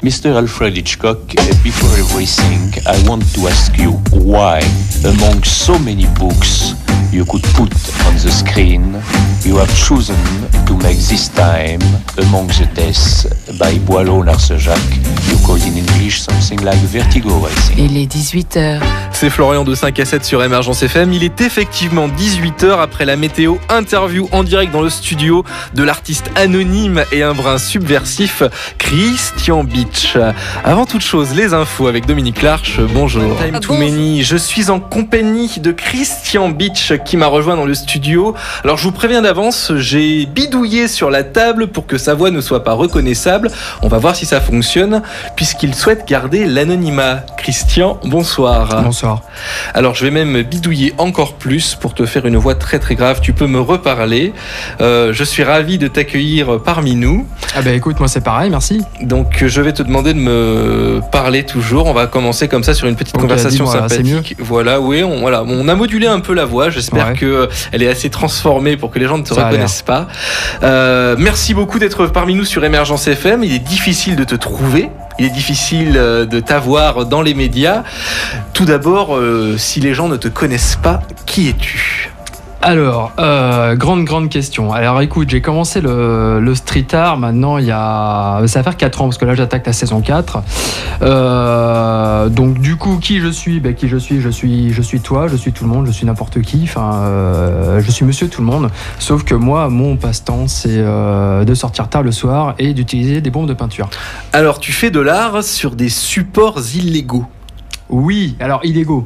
Mr. Alfred Hitchcock, before everything, I want to ask you why, among so many books you could put on the screen, you have chosen to make this time Among the Death by Boileau Narcejac. You call in English something like Vertigo, I think. Il est 18h. C'est Florian de 5 à 7 sur Émergence FM. Il est effectivement 18h après la météo. Interview en direct dans le studio de l'artiste anonyme et un brin subversif, Christian Bitch. Avant toute chose, les infos avec Dominique Larche. Bonjour. Time to Many. Je suis en compagnie de Christian Bitch qui m'a rejoint dans le studio. Alors je vous préviens d'avance, j'ai bidouillé sur la table pour que sa voix ne soit pas reconnaissable. On va voir si ça fonctionne puisqu'il souhaite garder l'anonymat. Christian, bonsoir. Bonsoir. Alors je vais même bidouiller encore plus pour te faire une voix très très grave. Tu peux me reparler. Je suis ravi de t'accueillir parmi nous. Ah bah écoute, moi c'est pareil, merci. Donc je vais te demander de me parler toujours. On va commencer comme ça sur une petite conversation sympathique. Voilà, oui, on a modulé un peu la voix. J'espère qu'elle est assez transformée pour que les gens ne te reconnaissent pas. Merci beaucoup d'être parmi nous sur Émergence FM. Il est difficile de te trouver. Il est difficile de t'avoir dans les médias. Tout d'abord, si les gens ne te connaissent pas, qui es-tu ? Alors, grande question. Alors écoute, j'ai commencé le street art maintenant ça va faire 4 ans parce que là j'attaque la saison 4. Donc du coup, qui je suis ? Je suis toi, je suis tout le monde, je suis n'importe qui. Je suis monsieur tout le monde. Sauf que moi, mon passe-temps, c'est de sortir tard le soir et d'utiliser des bombes de peinture. Alors, tu fais de l'art sur des supports illégaux ? Oui, alors illégaux.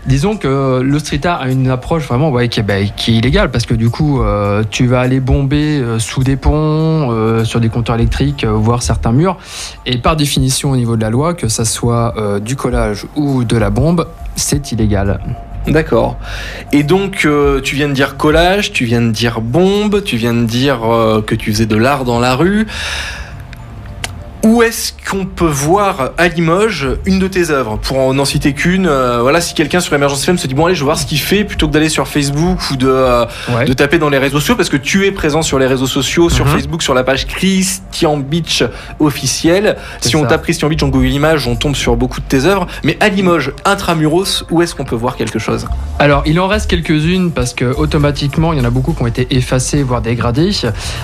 Disons que le street art a une approche vraiment qui est illégale parce que du coup tu vas aller bomber sous des ponts, sur des compteurs électriques, voire certains murs, et par définition au niveau de la loi, que ça soit du collage ou de la bombe, c'est illégal. D'accord. Et donc tu viens de dire collage, tu viens de dire bombe, tu viens de dire que tu faisais de l'art dans la rue. Où est-ce qu'on peut voir à Limoges une de tes œuvres ? Pour n'en citer qu'une, si quelqu'un sur Émergence FM se dit bon allez, je vais voir ce qu'il fait, plutôt que d'aller sur Facebook ou de taper dans les réseaux sociaux, parce que tu es présent sur les réseaux sociaux, sur Facebook, sur la page Christian Bitch officielle. Si on tape Christian Bitch en Google Images, on tombe sur beaucoup de tes œuvres. Mais à Limoges, intramuros, où est-ce qu'on peut voir quelque chose ? Alors il en reste quelques-unes parce que automatiquement il y en a beaucoup qui ont été effacées, voire dégradées.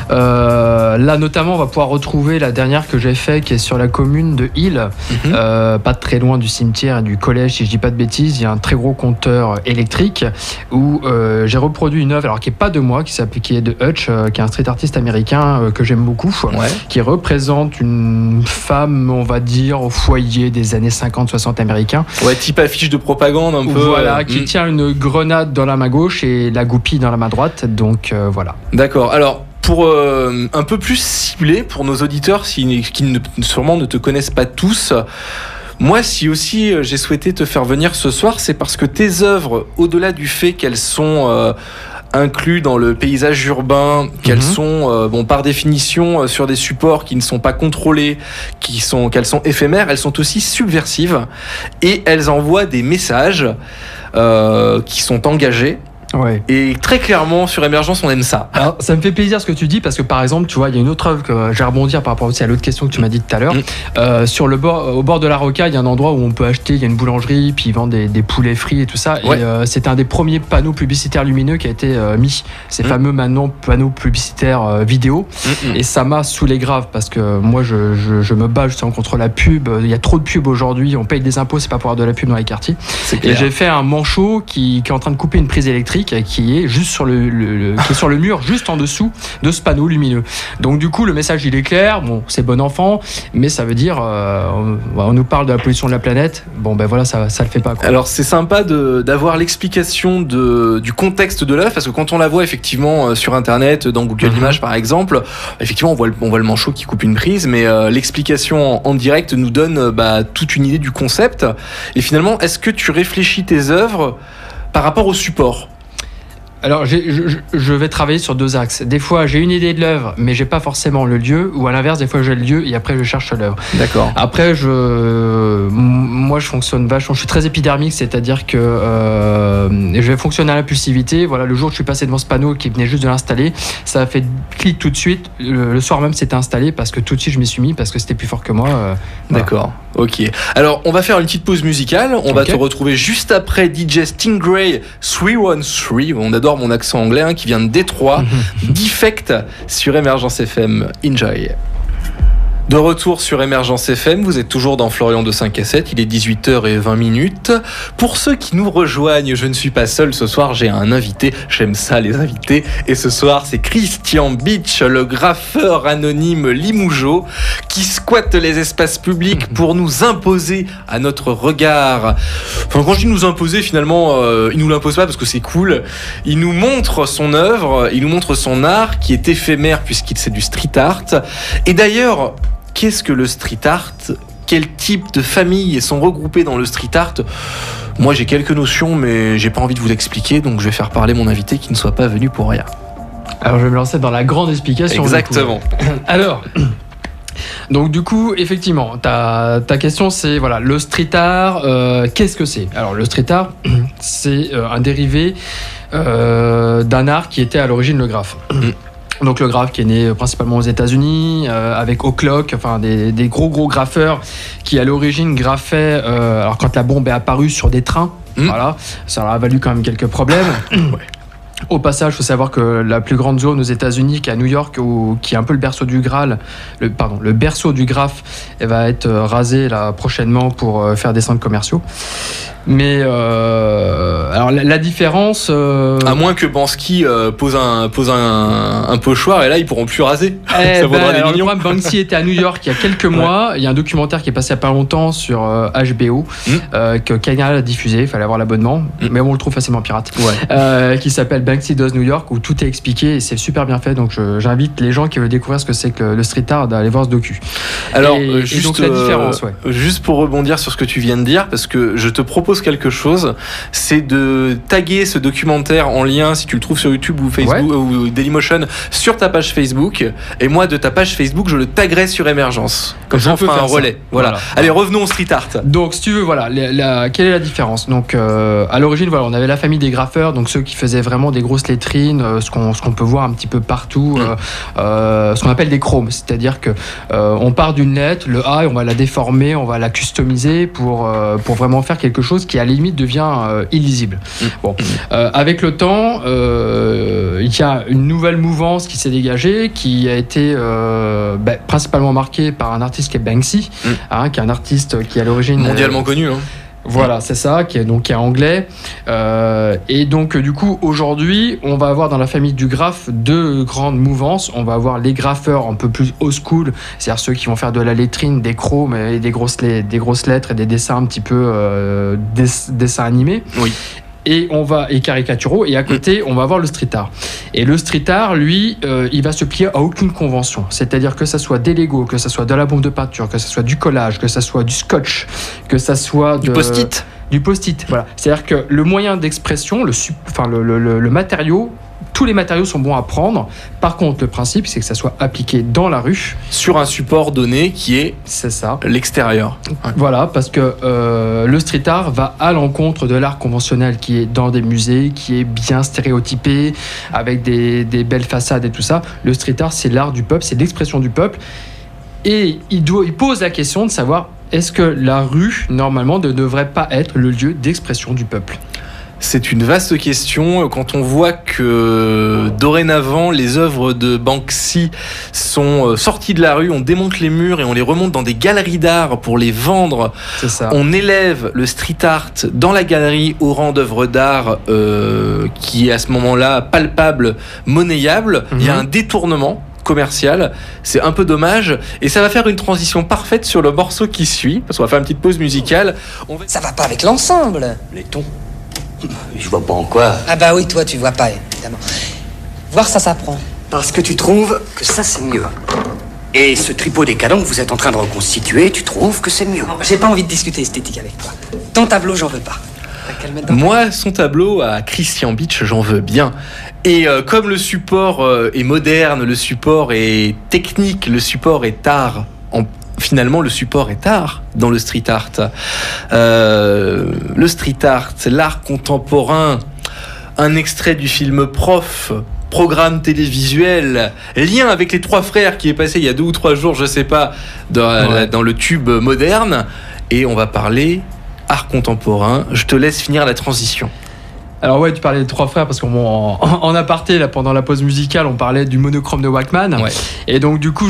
Là notamment on va pouvoir retrouver la dernière que j'ai faite, qui est sur la commune de Île, pas très loin du cimetière et du collège, si je dis pas de bêtises. Il y a un très gros compteur électrique où j'ai reproduit une œuvre, alors qui est pas de moi, qui est de Hutch, qui est un street artiste américain que j'aime beaucoup, qui représente une femme, on va dire, au foyer des années 50-60 américains. Ouais, type affiche de propagande un peu. Voilà, qui tient une grenade dans la main gauche et la goupille dans la main droite, donc voilà. D'accord, alors pour un peu plus cibler pour nos auditeurs qui sûrement ne te connaissent pas tous, moi si aussi j'ai souhaité te faire venir ce soir, c'est parce que tes œuvres, au-delà du fait qu'elles sont incluses dans le paysage urbain, qu'elles sont par définition sur des supports qui ne sont pas contrôlés, qu'elles sont éphémères, elles sont aussi subversives et elles envoient des messages qui sont engagés. Ouais. Et très clairement, sur Émergence, on aime ça. Alors, ça me fait plaisir ce que tu dis, parce que par exemple, tu vois, il y a une autre œuvre que j'ai rebondir par rapport aussi à l'autre question que tu m'as dit tout à l'heure. Au bord de la Roca, il y a un endroit où on peut acheter, il y a une boulangerie, puis ils vendent des poulets frits et tout ça. Ouais. Et c'est un des premiers panneaux publicitaires lumineux qui a été mis. Ces fameux maintenant panneaux publicitaires vidéo. Et ça m'a saoulé grave, parce que moi, je me bats justement contre la pub. Il y a trop de pubs aujourd'hui. On paye des impôts, c'est pas pour avoir de la pub dans les quartiers. Et j'ai fait un manchot qui est en train de couper une prise électrique, qui est juste sur qui est sur le mur, juste en dessous de ce panneau lumineux. Donc du coup, le message il est clair. Bon, c'est bon enfant, mais ça veut dire on nous parle de la pollution de la planète. Bon, ben voilà, ça le fait pas, quoi. Alors c'est sympa d'avoir l'explication du contexte de l'œuvre, parce que quand on la voit effectivement sur Internet, dans Google Images par exemple, effectivement on voit le manchot qui coupe une prise, mais l'explication en direct nous donne toute une idée du concept. Et finalement, est-ce que tu réfléchis tes œuvres par rapport au support ? Alors, je vais travailler sur 2 axes. Des fois, j'ai une idée de l'œuvre, mais j'ai pas forcément le lieu. Ou à l'inverse, des fois, j'ai le lieu et après, je cherche l'œuvre. D'accord. Après, moi, je fonctionne vachement. Je suis très épidermique, c'est-à-dire que je vais fonctionner à l'impulsivité. Voilà, le jour où je suis passé devant ce panneau qui venait juste de l'installer, ça a fait clic tout de suite. Le soir même, c'était installé parce que tout de suite, je m'y suis mis parce que c'était plus fort que moi. D'accord. Ok. Alors, on va faire une petite pause musicale. On va te retrouver juste après DJ Stingray 313. On adore mon accent anglais qui vient de Détroit. Defect sur Émergence FM. Enjoy. De retour sur Émergence FM, vous êtes toujours dans Florian de 5 à 7, il est 18h20. Pour ceux qui nous rejoignent, je ne suis pas seul, ce soir j'ai un invité, j'aime ça les invités, et ce soir c'est Christian Beach, le graffeur anonyme Limougeot, qui squatte les espaces publics pour nous imposer à notre regard. Enfin, quand je dis nous imposer, finalement, il nous l'impose pas parce que c'est cool, il nous montre son œuvre, il nous montre son art qui est éphémère puisqu'il c'est du street art, et d'ailleurs, qu'est-ce que le street art ? Quel type de familles sont regroupées dans le street art ? Moi, j'ai quelques notions, mais j'ai pas envie de vous expliquer, donc je vais faire parler mon invité qui ne soit pas venu pour rien. Alors, je vais me lancer dans la grande explication. Exactement. Alors, donc du coup, effectivement, ta question, c'est voilà, le street art. Qu'est-ce que c'est ? Alors, le street art, c'est un dérivé d'un art qui était à l'origine le graphe. Donc le graphe qui est né principalement aux États-Unis avec O'Clock, enfin des gros graffeurs qui à l'origine graffaient. Alors quand la bombe est apparue sur des trains, voilà, ça leur a valu quand même quelques problèmes. Au passage, il faut savoir que la plus grande zone aux États-Unis, qui est à New York, qui est un peu le berceau du Graal, le berceau du graphe, elle va être rasée là prochainement pour faire des centres commerciaux. Mais alors la différence, à moins que Banksy pose un pochoir et là ils pourront plus raser. Ça vaudra des millions. Le problème, Banksy était à New York il y a quelques mois. Il y a un documentaire qui est passé il y a pas longtemps sur HBO que Canal a diffusé. Il fallait avoir l'abonnement, mais on le trouve facilement pirate. Qui s'appelle Banksy Does New York, où tout est expliqué et c'est super bien fait. Donc j'invite les gens qui veulent découvrir ce que c'est que le street art d'aller voir ce docu. Alors et donc la différence, juste pour rebondir sur ce que tu viens de dire, parce que je te propose quelque chose, c'est de taguer ce documentaire en lien, si tu le trouves sur YouTube ou Facebook ou Dailymotion, sur ta page Facebook, et moi de ta page Facebook je le taguerai sur Émergence, comme ça on fera un relais. Voilà. Allez, revenons au street art. Donc si tu veux, voilà, quelle est la différence ? Donc à l'origine, voilà, on avait la famille des graffeurs, donc ceux qui faisaient vraiment des grosses lettrines, ce qu'on peut voir un petit peu partout, ce qu'on appelle des chromes, c'est-à-dire que on part d'une lettre, le A, et on va la déformer, on va la customiser pour vraiment faire quelque chose qui à la limite devient illisible. Bon, avec le temps, il y a une nouvelle mouvance qui s'est dégagée, qui a été principalement marquée par un artiste qui est Banksy, qui est un artiste qui est à l'origine mondialement connu. Voilà, c'est ça, qui est anglais. Et donc, du coup, aujourd'hui, on va avoir dans la famille du graphe 2 grandes mouvances. On va avoir les graffeurs un peu plus old school, c'est-à-dire ceux qui vont faire de la lettrine, des chromes et des grosses lettres et des dessins un petit peu dessins animés. Oui. Et caricaturaux, et à côté on va avoir le street art. Et le street art, lui, il va se plier à aucune convention, c'est-à-dire que ça soit des Lego, que ça soit de la bombe de peinture, que ça soit du collage, que ça soit du scotch, que ça soit du post-it. Du post-it, voilà. C'est-à-dire que le moyen d'expression, le matériau, tous les matériaux sont bons à prendre. Par contre, le principe, c'est que ça soit appliqué dans la rue. Sur un support donné qui est l'extérieur. Voilà, parce que le street art va à l'encontre de l'art conventionnel qui est dans des musées, qui est bien stéréotypé, avec des belles façades et tout ça. Le street art, c'est l'art du peuple, c'est l'expression du peuple. Et il pose la question de savoir, est-ce que la rue, normalement, ne devrait pas être le lieu d'expression du peuple ? C'est une vaste question quand on voit que dorénavant les œuvres de Banksy sont sorties de la rue, on démonte les murs et on les remonte dans des galeries d'art pour les vendre. C'est ça. On élève le street art dans la galerie au rang d'œuvre d'art qui est à ce moment-là palpable, monnayable. Il y a un détournement commercial, c'est un peu dommage et ça va faire une transition parfaite sur le morceau qui suit parce qu'on va faire une petite pause musicale. Ça va pas avec l'ensemble. Les tons. Je vois pas en quoi. Ah bah oui, toi tu vois pas, évidemment. Voir ça s'apprend. Parce que tu trouves que ça c'est mieux. Et ce tripot décadent que vous êtes en train de reconstituer, tu trouves que c'est mieux. J'ai pas envie de discuter esthétique avec toi. Ton tableau, j'en veux pas. Moi, son tableau à Christian Beach, j'en veux bien. Et comme le support est moderne, le support est technique, le support est art, finalement le support est art dans le street art. Le street art, l'art contemporain, un extrait du film Prof, programme télévisuel, lien avec les trois frères qui est passé il y a 2 ou 3 jours, je sais pas, dans le tube moderne. Et on va parler art contemporain. Je te laisse finir la transition. Alors ouais, tu parlais des trois frères parce qu'en aparté, là, pendant la pause musicale, on parlait du monochrome de Walkman. Ouais. Et donc du coup,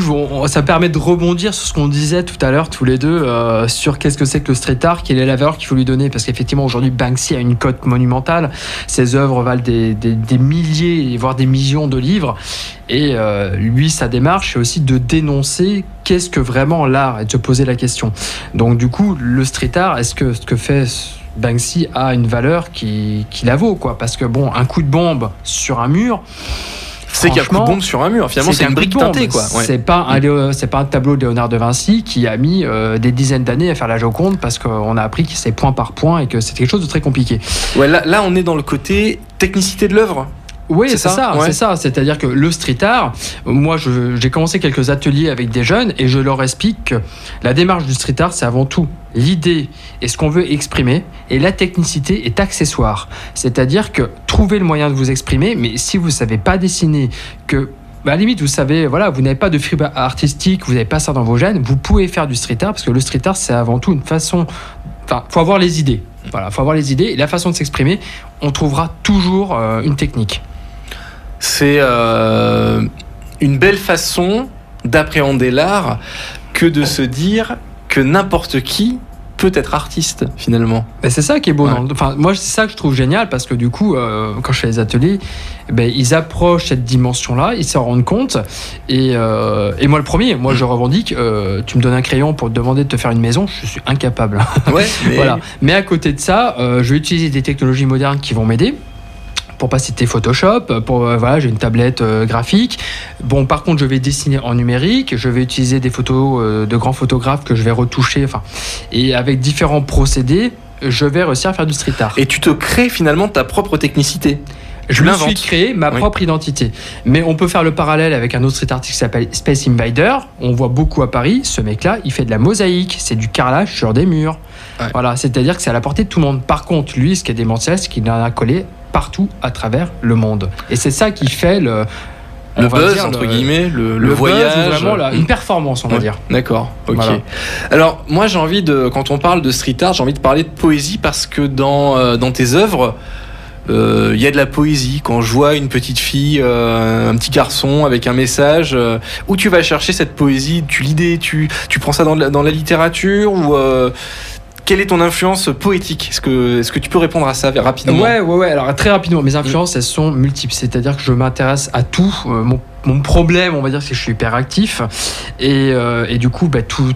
ça permet de rebondir sur ce qu'on disait tout à l'heure, tous les deux, sur qu'est-ce que c'est que le street art, quelle est la valeur qu'il faut lui donner. Parce qu'effectivement, aujourd'hui, Banksy a une cote monumentale. Ses œuvres valent des milliers, voire des millions de livres. Et lui, sa démarche, c'est aussi de dénoncer qu'est-ce que vraiment l'art et de se poser la question. Donc du coup, le street art, est-ce que ce que fait Banksy a une valeur qui la vaut, quoi? Parce que bon, un coup de bombe sur un mur, c'est qu'il y a un coup de bombe sur un mur. Finalement, c'est une brique teintée, quoi. Ouais. C'est pas un tableau de Léonard de Vinci qui a mis des dizaines d'années à faire la Joconde parce qu'on a appris que c'est point par point et que c'était quelque chose de très compliqué. Ouais, là, on est dans le côté technicité de l'œuvre. Oui, c'est ça. C'est-à-dire que le street art, moi, j'ai commencé quelques ateliers avec des jeunes et je leur explique que la démarche du street art, c'est avant tout l'idée et ce qu'on veut exprimer, et la technicité est accessoire. C'est-à-dire que trouvez le moyen de vous exprimer, mais si vous ne savez pas dessiner, que à la limite, vous savez, voilà, vous n'avez pas de fibre artistique, vous n'avez pas ça dans vos gènes, vous pouvez faire du street art, parce que le street art, c'est avant tout une façon... Enfin, il faut avoir les idées. Voilà, faut avoir les idées, et la façon de s'exprimer, on trouvera toujours une technique. C'est une belle façon d'appréhender l'art que de se dire que n'importe qui peut être artiste, finalement. Ben c'est ça qui est beau. Ouais. Enfin, moi, c'est ça que je trouve génial, parce que du coup, quand je fais les ateliers, ils approchent cette dimension-là, ils s'en rendent compte. Et moi, le premier, je revendique, tu me donnes un crayon pour te demander de te faire une maison, je suis incapable. Ouais, voilà. Mais à côté de ça, je vais utiliser des technologies modernes qui vont m'aider. Pour pas citer Photoshop, j'ai une tablette graphique. Bon, par contre, je vais dessiner en numérique, je vais utiliser des photos de grands photographes que je vais retoucher, et avec différents procédés, je vais réussir à faire du street art. Et tu te crées finalement ta propre technicité. Je me suis créé ma propre identité. Mais on peut faire le parallèle avec un autre street artiste qui s'appelle Space Invader. On voit beaucoup à Paris. Ce mec-là, il fait de la mosaïque. C'est du carrelage sur des murs. Ouais. Voilà, c'est-à-dire que c'est à la portée de tout le monde. Par contre, lui, ce qui est démentiel, c'est qu'il en a collé partout à travers le monde. Et c'est ça qui fait le buzz, entre guillemets, le voyage. Buzz, vraiment une performance, on va dire. D'accord, ok. Voilà. Alors, moi, quand on parle de street art, j'ai envie de parler de poésie parce que dans tes œuvres, il y a de la poésie. Quand je vois une petite fille, un petit garçon avec un message, où tu vas chercher cette poésie, tu prends ça dans la littérature ou quelle est ton influence poétique ? Est-ce que tu peux répondre à ça rapidement ? Ouais. Alors très rapidement, mes influences, elles sont multiples. C'est-à-dire que je m'intéresse à tout. Mon problème, on va dire, c'est que je suis hyper actif. Et du coup,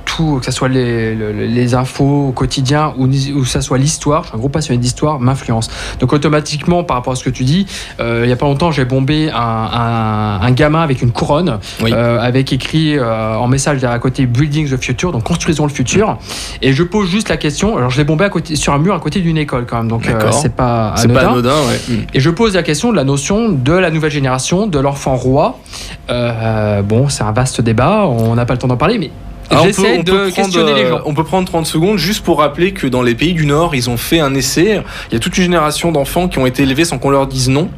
tout, que ce soit les infos au quotidien ou que ce soit l'histoire, je suis un gros passionné d'histoire, m'influence. Donc automatiquement, par rapport à ce que tu dis, il n'y a pas longtemps, j'ai bombé un gamin avec une couronne, avec écrit en message derrière à côté « Building the Future », donc « Construisons le futur ». Et je pose juste la question, alors je l'ai bombé sur un mur à côté d'une école quand même, donc c'est pas anodin. Et je pose la question de la notion de la nouvelle génération, de l'enfant roi. C'est un vaste débat, on n'a pas le temps d'en parler, mais j'essaie de questionner les gens. On peut prendre 30 secondes juste pour rappeler que dans les pays du Nord, ils ont fait un essai. Il y a toute une génération d'enfants qui ont été élevés sans qu'on leur dise non.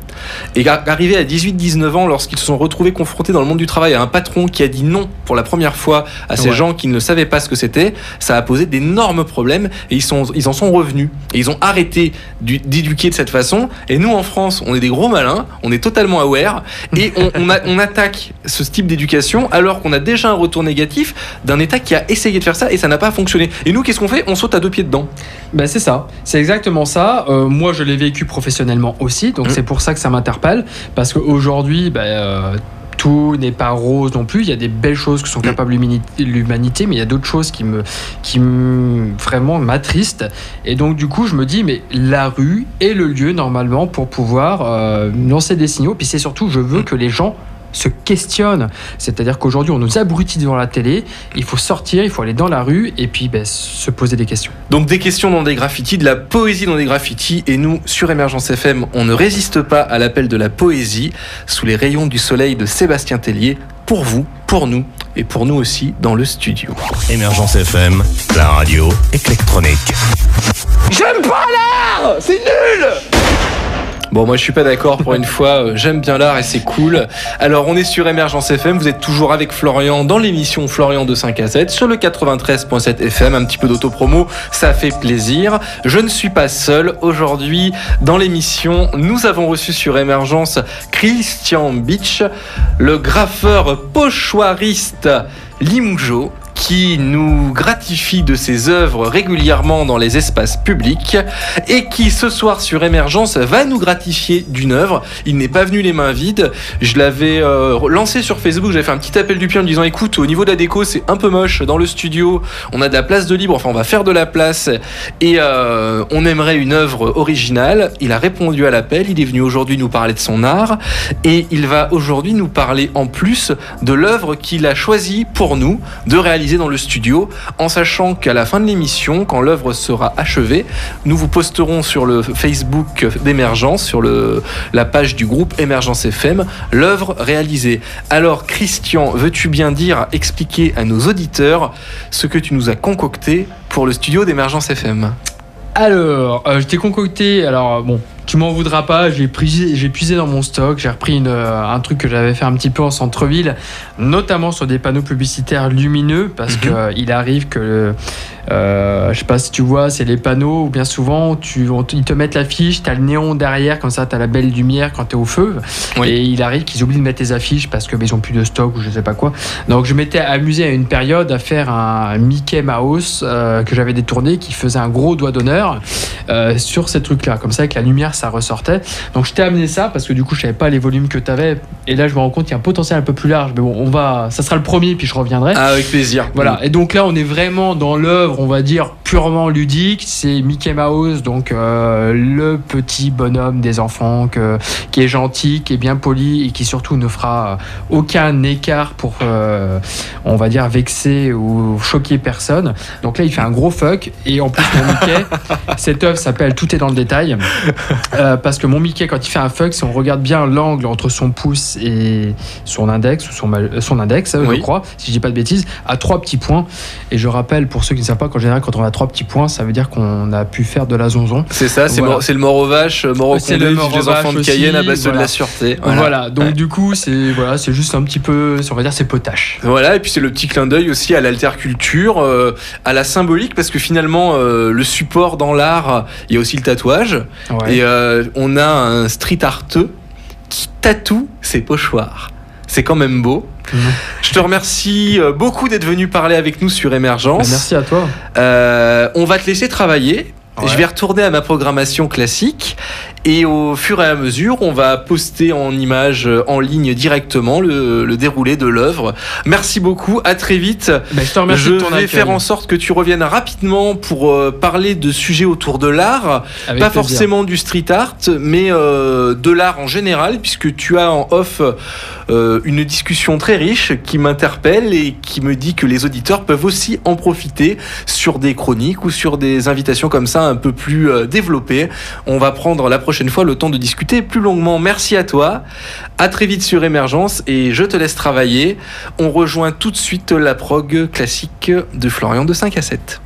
Et arrivés à 18-19 ans, lorsqu'ils se sont retrouvés confrontés dans le monde du travail à un patron qui a dit non pour la première fois à ces gens qui ne savaient pas ce que c'était, ça a posé d'énormes problèmes et ils en sont revenus. Et ils ont arrêté d'éduquer de cette façon. Et nous, en France, on est des gros malins, on est totalement aware et on attaque ce type d'éducation alors qu'on a déjà un retour négatif d'un État qui a essayé de faire ça et ça n'a pas fonctionné. Et nous, qu'est-ce qu'on fait ? On saute à 2 pieds dedans. C'est ça, c'est exactement ça. Moi, je l'ai vécu professionnellement aussi, donc c'est pour ça que ça m'interpelle, parce qu'aujourd'hui, tout n'est pas rose non plus. Il y a des belles choses que sont capables l'humanité, mais il y a d'autres choses qui vraiment m'attristent. Et donc, du coup, je me dis, mais la rue est le lieu normalement pour pouvoir lancer des signaux. Puis c'est surtout, je veux que les gens se questionnent. C'est-à-dire qu'aujourd'hui, on nous abrutit devant la télé, il faut sortir, il faut aller dans la rue et puis se poser des questions. Donc des questions dans des graffitis, de la poésie dans des graffitis, et nous, sur Émergence FM, on ne résiste pas à l'appel de la poésie, sous les rayons du soleil de Sébastien Tellier, pour vous, pour nous, et pour nous aussi dans le studio. Émergence FM, la radio électronique. J'aime pas l'art, c'est nul. Bon, moi je suis pas d'accord pour une fois, j'aime bien l'art et c'est cool. Alors on est sur Émergence FM, vous êtes toujours avec Florian dans l'émission Florian de 5 à 7 sur le 93.7 FM, un petit peu d'autopromo, ça fait plaisir. Je ne suis pas seul, aujourd'hui dans l'émission, nous avons reçu sur Émergence Christian Bitsch, le graffeur pochoiriste Limougeot, qui nous gratifie de ses œuvres régulièrement dans les espaces publics et qui ce soir sur Émergence va nous gratifier d'une œuvre. Il n'est pas venu les mains vides. Je l'avais lancé sur Facebook, j'avais fait un petit appel du pied en me disant écoute, au niveau de la déco c'est un peu moche dans le studio, on a de la place de libre, enfin on va faire de la place et on aimerait une œuvre originale. Il a répondu à l'appel, il est venu aujourd'hui nous parler de son art et il va aujourd'hui nous parler en plus de l'œuvre qu'il a choisi pour nous de réaliser dans le studio, en sachant qu'à la fin de l'émission, quand l'œuvre sera achevée, nous vous posterons sur le Facebook d'Émergence, sur la page du groupe Émergence FM, l'œuvre réalisée. Alors Christian, veux-tu bien expliquer à nos auditeurs ce que tu nous as concocté pour le studio d'Émergence FM ? Alors, je t'ai concocté, tu m'en voudras pas, j'ai puisé dans mon stock, j'ai repris un truc que j'avais fait un petit peu en centre-ville, notamment sur des panneaux publicitaires lumineux, parce qu'il arrive que, je sais pas si tu vois, c'est les panneaux où bien souvent ils te mettent l'affiche, t'as le néon derrière, comme ça t'as la belle lumière quand t'es au feu, oui. Et il arrive qu'ils oublient de mettre les affiches parce que ils ont plus de stock ou je sais pas quoi. Donc je m'étais amusé à une période à faire un Mickey Mouse que j'avais détourné, qui faisait un gros doigt d'honneur sur ces trucs-là, comme ça avec la lumière ça ressortait. Donc je t'ai amené ça parce que du coup je savais pas les volumes que t'avais et là je me rends compte qu'il y a un potentiel un peu plus large, mais bon ça sera le premier puis je reviendrai. Ah, avec plaisir. Voilà, et donc là on est vraiment dans l'œuvre, on va dire purement ludique, c'est Mickey Mouse, donc le petit bonhomme des enfants qui est gentil, qui est bien poli et qui surtout ne fera aucun écart pour on va dire vexer ou choquer personne. Donc là il fait un gros fuck et en plus mon Mickey, cette œuvre s'appelle Tout est dans le détail. Parce que mon Mickey, quand il fait un fuck, si on regarde bien l'angle entre son pouce et son index, ou son index, oui. Je crois, si je dis pas de bêtises, a 3 petits points. Et je rappelle, pour ceux qui ne savent pas, qu'en général, quand on a 3 petits points, ça veut dire qu'on a pu faire de la zonzon. C'est ça, voilà. C'est le mort aux vaches, mort aux condés, les enfants de Cayenne à base de la sûreté. Voilà, donc du coup, c'est juste un petit peu, on va dire, c'est potache. Voilà, et puis c'est le petit clin d'œil aussi à l'alterculture, à la symbolique, parce que finalement, le support dans l'art, il y a aussi le tatouage. Ouais. Et on a un street arteux qui tatoue ses pochoirs. C'est quand même beau. Je te remercie beaucoup d'être venu parler avec nous sur Émergence. Merci à toi. On va te laisser travailler. Ouais. Je vais retourner à ma programmation classique et au fur et à mesure, on va poster en images en ligne directement le déroulé de l'œuvre. Merci beaucoup, à très vite. Je te remercie de ton accueil. Je vais faire en sorte que tu reviennes rapidement pour parler de sujets autour de l'art, avec pas plaisir. Forcément du street art, mais de l'art en général, puisque tu as en off une discussion très riche qui m'interpelle et qui me dit que les auditeurs peuvent aussi en profiter sur des chroniques ou sur des invitations comme ça un peu plus développées. On va prendre la prochaine fois le temps de discuter plus longuement. Merci à toi, à très vite sur Émergence et je te laisse travailler. On rejoint tout de suite la prog classique de Florian de 5 à 7.